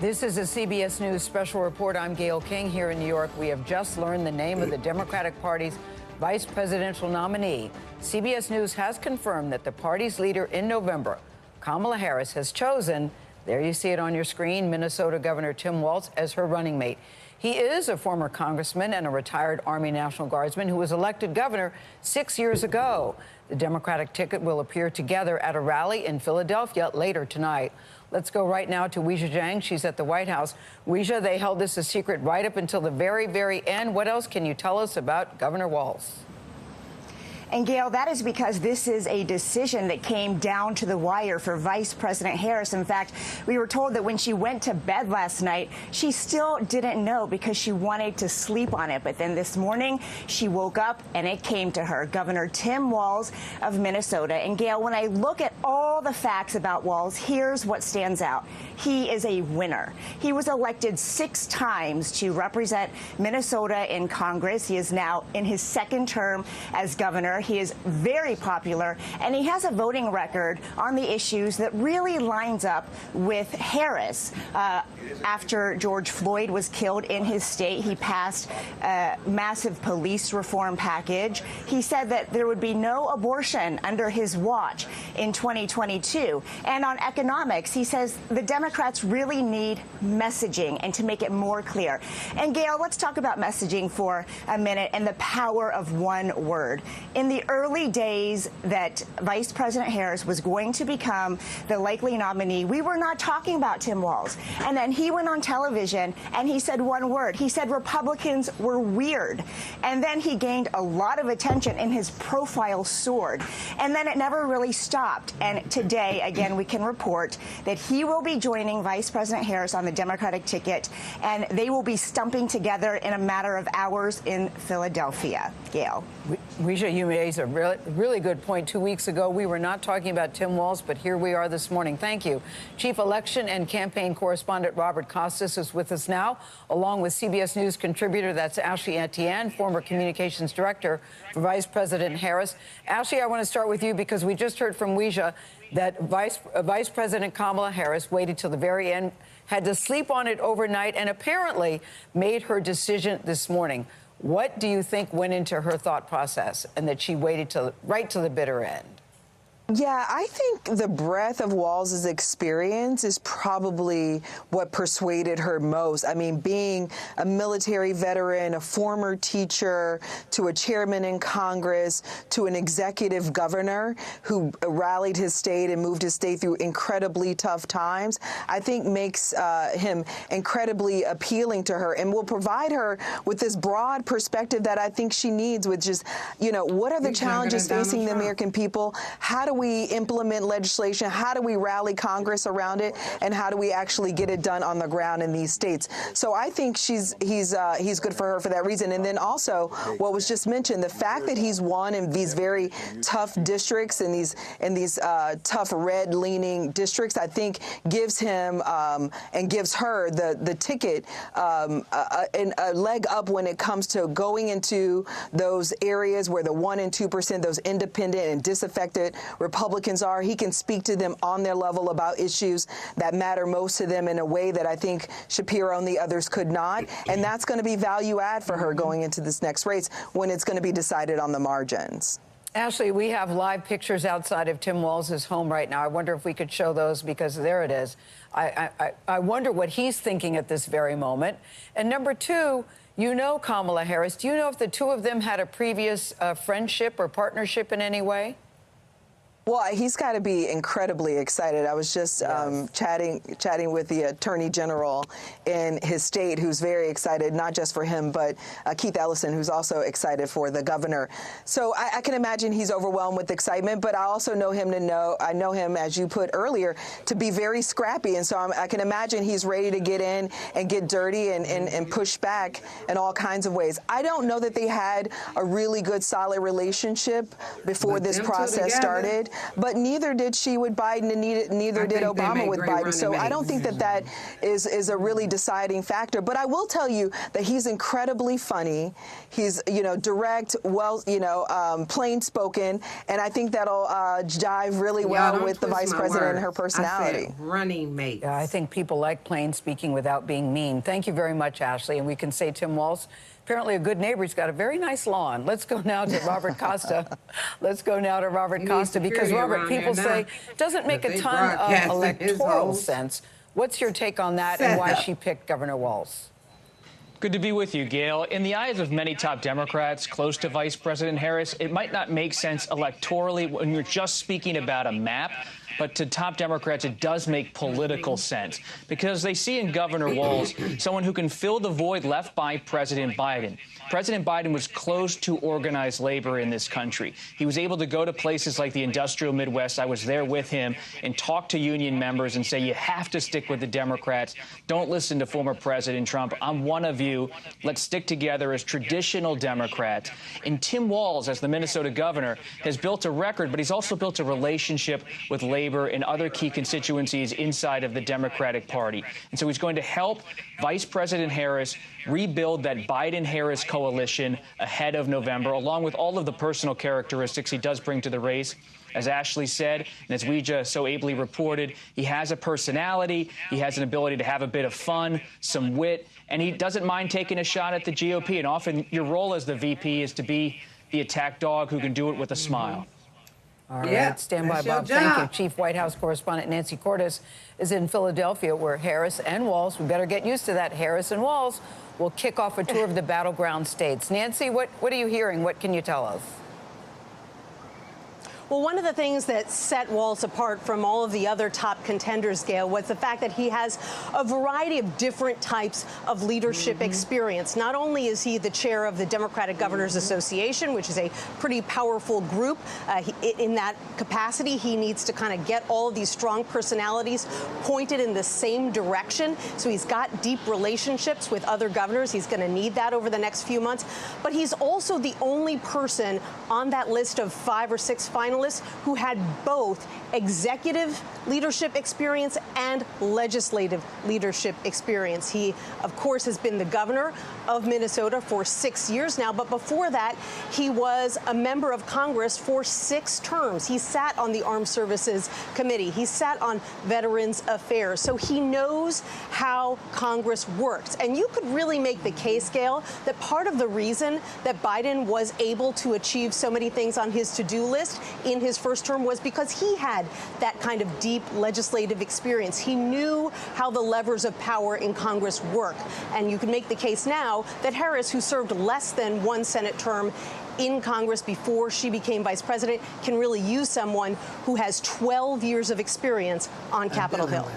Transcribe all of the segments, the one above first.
This is a CBS News special report. I'm Gayle King here in New York. We have just learned the name of the Democratic Party's vice presidential nominee. CBS News has confirmed that the party's leader in November, Kamala Harris, has chosen, there you see it on your screen, Minnesota Governor Tim Walz as her running mate. He is a former congressman and a retired Army National Guardsman who was elected governor 6 years ago. The Democratic ticket will appear together at a rally in Philadelphia later tonight. Let's go right now to Weijia Jiang. She's at the White House. Weijia, they held this a secret right up until the very, very end. What else can you tell us about Governor Walz? And, Gayle, that is because this is a decision that came down to the wire for Vice President Harris. In fact, we were told that when she went to bed last night, she still didn't know because she wanted to sleep on it. But then this morning, she woke up and it came to her, Governor Tim Walz of Minnesota. And, Gayle, when I look at all the facts about Walz, here's what stands out. He is a winner. He was elected 6 times to represent Minnesota in Congress. He is now in his 2nd term as governor. He is very popular, and he has a voting record on the issues that really lines up with Harris. After George Floyd was killed in his state, he passed a massive police reform package. He said that there would be no abortion under his watch in 2022. And on economics, he says the Democrats really need messaging and to make it more clear. And, Gayle, let's talk about messaging for a minute and the power of one word. In the early days that Vice President Harris was going to become the likely nominee, we were not talking about Tim Walz. And then he went on television and he said one word. He said Republicans were weird. And then he gained a lot of attention and his profile soared. And then it never really stopped. And today, again, we can report that he will be joining Vice President Harris on the Democratic ticket, and they will be stumping together in a matter of hours in Philadelphia. Gayle. Weijia, you raised a really good point. 2 weeks ago, we were not talking about Tim Walz, but here we are this morning. Thank you. Chief Election and Campaign Correspondent Robert Costas is with us now, along with CBS News contributor, that's Ashley Etienne, former Communications Director for Vice President Harris. Ashley, I want to start with you because we just heard from Weijia that Vice President Kamala Harris waited till the very end, had to sleep on it overnight, and apparently made her decision this morning. What do you think went into her thought process and that she waited right to the bitter end? Yeah, I think the breadth of Walz's experience is probably what persuaded her most. I mean, being a military veteran, a former teacher, to a chairman in Congress, to an executive governor who rallied his state and moved his state through incredibly tough times, I think makes him incredibly appealing to her and will provide her with this broad perspective that I think she needs, with just, you know, what are the challenges facing the American people? How do we implement legislation? How do we rally Congress around it? And how do we actually get it done on the ground in these states? So I think he's good for her for that reason. And then also what was just mentioned, the fact that he's won in these very tough districts and these tough red-leaning districts, I think gives him and gives her the ticket and a leg up when it comes to going into those areas where the 1% and 2%, those independent and disaffected Republicans are. He can speak to them on their level about issues that matter most to them in a way that I think Shapiro and the others could not. And that's going to be value add for her going into this next race when it's going to be decided on the margins. Ashley, we have live pictures outside of Tim Walz's home right now. I wonder if we could show those, because there it is. I wonder what he's thinking at this very moment. And number two, you know Kamala Harris. Do you know if the two of them had a previous friendship or partnership in any way? Well, he's got to be incredibly excited. I was just chatting with the Attorney General in his state, who's very excited, not just for him, but Keith Ellison, who's also excited for the governor. So I can imagine he's overwhelmed with excitement, but I also know him I know him, as you put earlier, to be very scrappy. And so I can imagine he's ready to get in and get dirty and push back in all kinds of ways. I don't know that they had a really good, solid relationship before this process started. but neither did she with Biden, and neither did Obama with Biden. So I don't think that is a really deciding factor. But I will tell you that he's incredibly funny. He's, direct, plain spoken, and I think that'll jive really well with the vice president and her personality. I said running mates. Yeah, I think people like plain speaking without being mean. Thank you very much, Ashley. And we can say Tim Walz, apparently a good neighbor. He's got a very nice lawn. Let's go now to Robert Costa. Because, Robert, people say it doesn't make a ton of electoral sense. What's your take on that and why she picked Governor Walz? Good to be with you, Gail. In the eyes of many top Democrats close to Vice President Harris, it might not make sense electorally when you're just speaking about a map. But to top Democrats, it does make political sense because they see in Governor Walz someone who can fill the void left by President Biden. President Biden was close to organized labor in this country. He was able to go to places like the industrial Midwest. I was there with him and talk to union members and say, you have to stick with the Democrats. Don't listen to former President Trump. I'm one of you. Let's stick together as traditional Democrats. And Tim Walz, as the Minnesota governor, has built a record, but he's also built a relationship with labor and other key constituencies inside of the Democratic Party. And so he's going to help Vice President Harris rebuild that Biden-Harris coalition ahead of November, along with all of the personal characteristics he does bring to the race. As Ashley said, and as we just so ably reported, he has a personality, he has an ability to have a bit of fun, some wit, and he doesn't mind taking a shot at the GOP. And often your role as the VP is to be the attack dog who can do it with a smile. All right, stand by, Bob. Thank you. Chief White House correspondent Nancy Cordes is in Philadelphia, where Harris and Walz, we better get used to that, Harris and Walz will kick off a tour of the battleground states. Nancy, what are you hearing? What can you tell us? Well, one of the things that set Walz apart from all of the other top contenders, Gail, was the fact that he has a variety of different types of leadership experience. Not only is he the chair of the Democratic Governors Association, which is a pretty powerful group, in that capacity, he needs to kind of get all of these strong personalities pointed in the same direction. So he's got deep relationships with other governors. He's going to need that over the next few months. But he's also the only person on that list of 5 or 6 finalists who had both executive leadership experience and legislative leadership experience. He, of course, has been the governor of Minnesota for 6 years now, but before that, he was a member of Congress for 6 terms. He sat on the Armed Services Committee. He sat on Veterans Affairs. So he knows how Congress works. And you could really make the case, Gail, that part of the reason that Biden was able to achieve so many things on his to-do list in his first term was because he had that kind of deep legislative experience. He knew how the levers of power in Congress work. And you can make the case now that Harris, who served less than 1 Senate term in Congress before she became vice president, can really use someone who has 12 years of experience on Capitol Hill.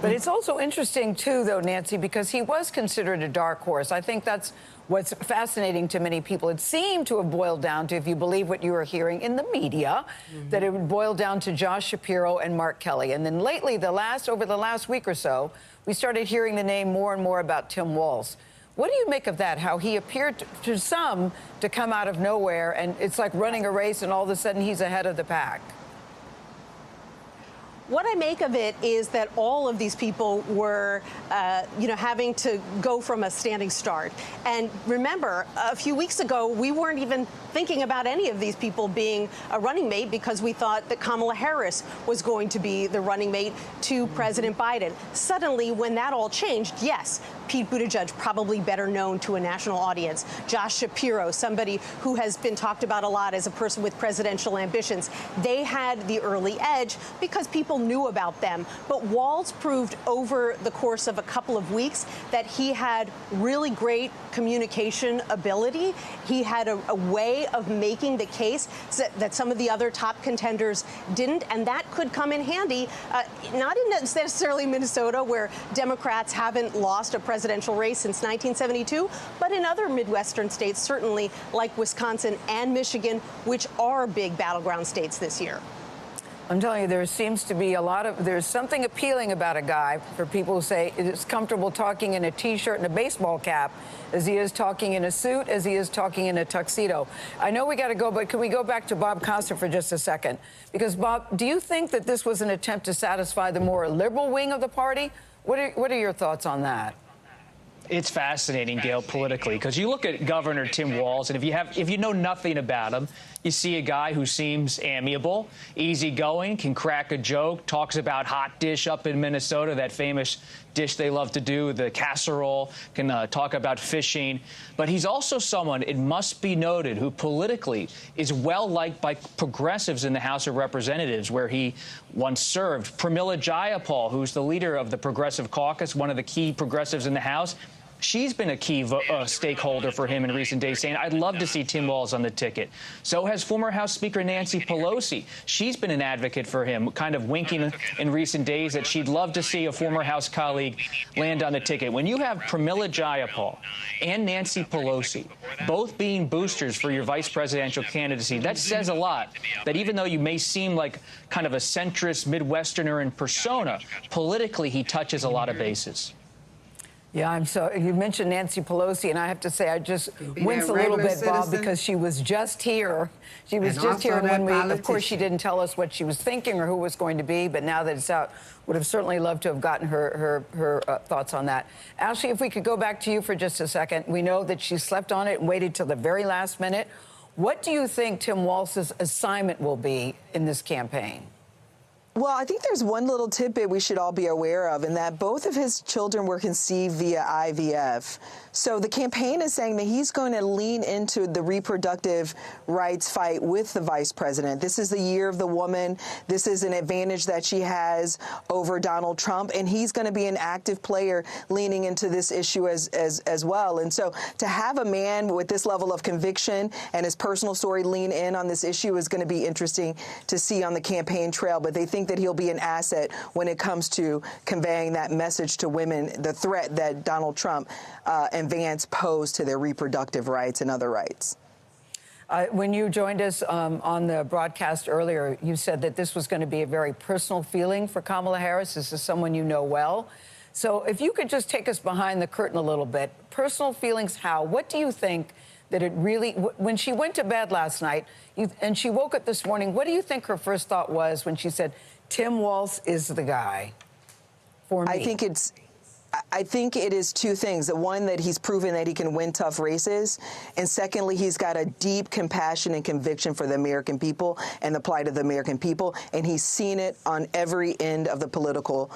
But it's also interesting, too, though, Nancy, because he was considered a dark horse. I think that's what's fascinating to many people. It seemed to have boiled down to, if you believe what you were hearing in the media, that it would boil down to Josh Shapiro and Mark Kelly. And then lately, over the last week or so, we started hearing the name more and more about Tim Walz. What do you make of that, how he appeared to some to come out of nowhere, and it's like running a race, and all of a sudden he's ahead of the pack? What I make of it is that all of these people were, having to go from a standing start. And remember, a few weeks ago, we weren't even thinking about any of these people being a running mate because we thought that Kamala Harris was going to be the running mate to President Biden. Suddenly, when that all changed, yes, Pete Buttigieg, probably better known to a national audience. Josh Shapiro, somebody who has been talked about a lot as a person with presidential ambitions. They had the early edge because people knew about them. But Walz proved over the course of a couple of weeks that he had really great communication ability. He had a way of making the case that some of the other top contenders didn't, and that could come in handy, not in necessarily Minnesota, where Democrats haven't lost a presidential race since 1972, but in other Midwestern states, certainly like Wisconsin and Michigan, which are big battleground states this year. I'm telling you, there seems to be there's something appealing about a guy for people who say it's comfortable talking in a T-shirt and a baseball cap as he is talking in a suit, as he is talking in a tuxedo. I know we got to go, but can we go back to Bob Costas for just a second? Because, Bob, do you think that this was an attempt to satisfy the more liberal wing of the party? What are your thoughts on that? It's fascinating, Gail, politically, because you look at Governor Tim Walz, and if you know nothing about him, you see a guy who seems amiable, easygoing, can crack a joke, talks about hot dish up in Minnesota, that famous dish they love to do, the casserole, can talk about fishing. But he's also someone, it must be noted, who politically is well-liked by progressives in the House of Representatives, where he once served. Pramila Jayapal, who's the leader of the Progressive Caucus, one of the key progressives in the House, she's been a key stakeholder for him in recent days, saying, I'd love to see Tim Walz on the ticket. So has former House Speaker Nancy Pelosi. She's been an advocate for him, kind of winking in recent days that she'd love to see a former House colleague land on the ticket. When you have Pramila Jayapal and Nancy Pelosi both being boosters for your vice presidential candidacy, that says a lot, that even though you may seem like kind of a centrist Midwesterner in persona, politically he touches a lot of bases. Yeah, you mentioned Nancy Pelosi, and I have to say I just wince a little bit, Bob, because she was just here. She was just here when of course, she didn't tell us what she was thinking or who was going to be, but now that it's out, would have certainly loved to have gotten her thoughts on that. Ashley, if we could go back to you for just a second. We know that she slept on it and waited till the very last minute. What do you think Tim Walz's assignment will be in this campaign? Well, I think there's one little tidbit we should all be aware of, in that both of his children were conceived via IVF. So the campaign is saying that he's going to lean into the reproductive rights fight with the vice president. This is the year of the woman. This is an advantage that she has over Donald Trump, and he's going to be an active player leaning into this issue as well. And so to have a man with this level of conviction and his personal story lean in on this issue is going to be interesting to see on the campaign trail. But they think that he'll be an asset when it comes to conveying that message to women, the threat that Donald Trump and Vance pose to their reproductive rights and other rights. When you joined us on the broadcast earlier, you said that this was going to be a very personal feeling for Kamala Harris. This is someone you know well. So if you could just take us behind the curtain a little bit. Personal feelings, how? What do you think that it really, when she went to bed last night and she woke up this morning, what do you think her first thought was when she said, Tim Walz is the guy for me? I think it is two things. The one, that he's proven that he can win tough races. And secondly, he's got a deep compassion and conviction for the American people and the plight of the American people. And he's seen it on every end of the political,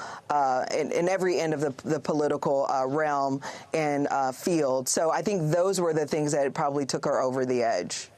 in every end of the political realm and field. So I think those were the things that probably took her over the edge.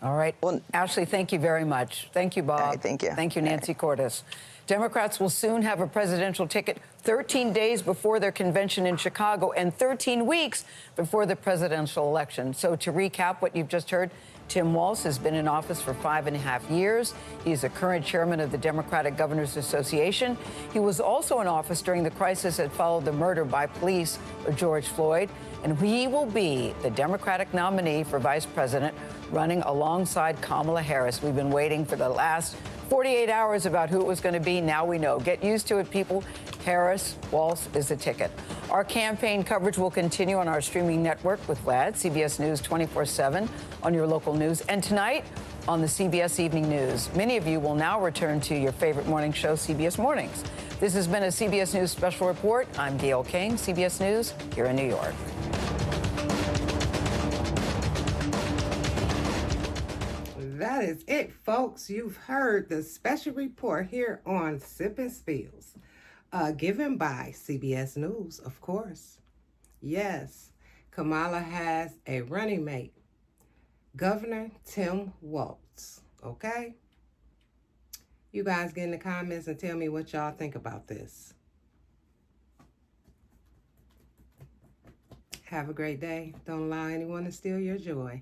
All right. Well, Ashley, thank you very much. Thank you, Bob. All right, thank you. Thank you, Nancy Cordes. Democrats will soon have a presidential ticket 13 days before their convention in Chicago and 13 weeks before the presidential election. So to recap what you've just heard, Tim Walz has been in office for 5.5 years. He's a current chairman of the Democratic Governors Association. He was also in office during the crisis that followed the murder by police of George Floyd. And he will be the Democratic nominee for vice president, running alongside Kamala Harris. We've been waiting for the last 48 hours about who it was going to be. Now we know. Get used to it, people. Harris, Walz is the ticket. Our campaign coverage will continue on our streaming network with Vlad, CBS News 24/7 on your local news. And tonight on the CBS Evening News. Many of you will now return to your favorite morning show, CBS Mornings. This has been a CBS News Special Report. I'm Gayle King, CBS News here in New York. That is it, folks. You've heard the special report here on Sip and Spills, given by CBS News, of course. Yes, Kamala has a running mate, Governor Tim Walz, okay? You guys get in the comments and tell me what y'all think about this. Have a great day. Don't allow anyone to steal your joy.